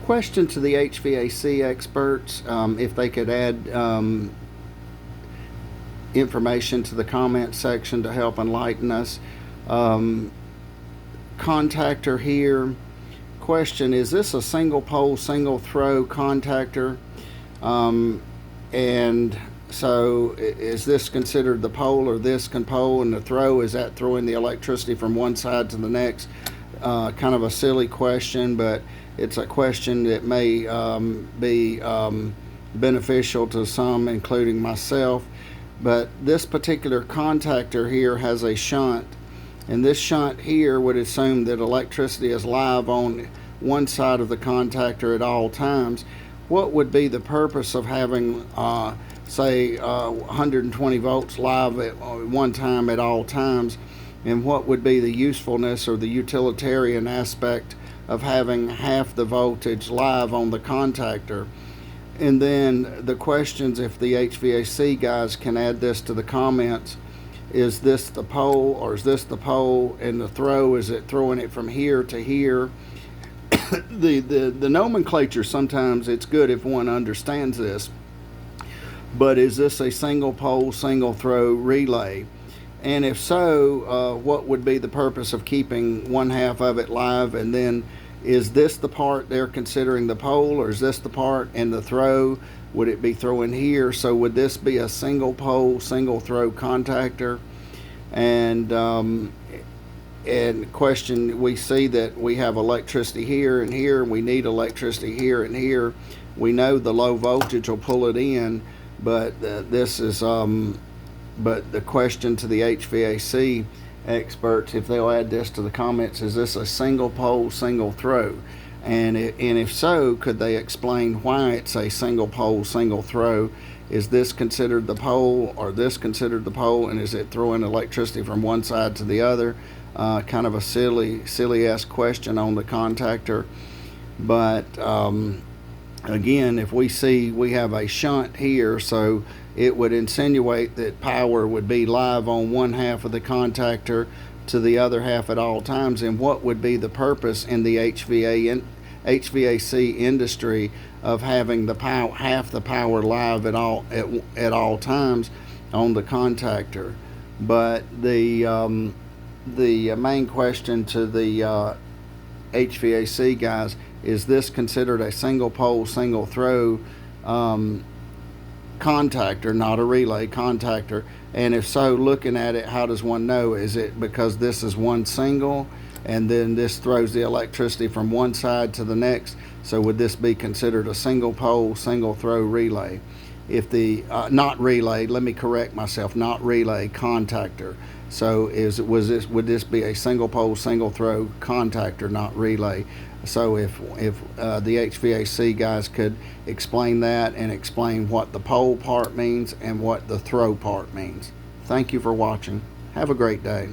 Question to the HVAC experts, if they could add information to the comment section to help enlighten us. Contactor here. Question, is this a single pole, single throw contactor? And so is this considered the pole, or this can pole, and the throw, is that throwing the electricity from one side to the next? Kind of a silly question, but it's a question that may be beneficial to some, including myself. But this particular contactor here has a shunt, and this shunt here would assume that electricity is live on one side of the contactor at all times. What would be the purpose of having say 120 volts live at one time at all times, and what would be the usefulness or the utilitarian aspect of having half the voltage live on the contactor? And then the questions, if the HVAC guys can add this to the comments, is this the pole, or is this the pole, and the throw, is it throwing it from here to here? The nomenclature, sometimes it's good if one understands this, but is this a single pole, single throw relay? And if so, what would be the purpose of keeping one half of it live? And then, is this the part they're considering the pole, or is this the part, and the throw, would it be throwing here? So would this be a single pole, single throw contactor? And question, we see that we have electricity here and here, and we need electricity here and here. We know the low voltage will pull it in, but this is but the question to the HVAC experts, if they'll add this to the comments, is this a single pole, single throw? And if so, could they explain why it's a single pole, single throw? Is this considered the pole, or this considered the pole, and is it throwing electricity from one side to the other? Kind of a silly-ass question on the contactor. But again, if we see we have a shunt here, so it would insinuate that power would be live on one half of the contactor to the other half at all times. And what would be the purpose in the HVAC industry of having the power, half the power live at all times on the contactor? But the main question to the HVAC guys, is this considered a single pole, single throw contactor, not a relay contactor? And if so, looking at it, how does one know? Is it because this is one single, and then this throws the electricity from one side to the next? So would this be considered a single pole, single throw relay? If the not relay, let me correct myself, not relay, contactor. So would this be a single pole, single throw contactor, not relay? So if the HVAC guys could explain that, and explain what the pole part means and what the throw part means. Thank you for watching. Have a great day.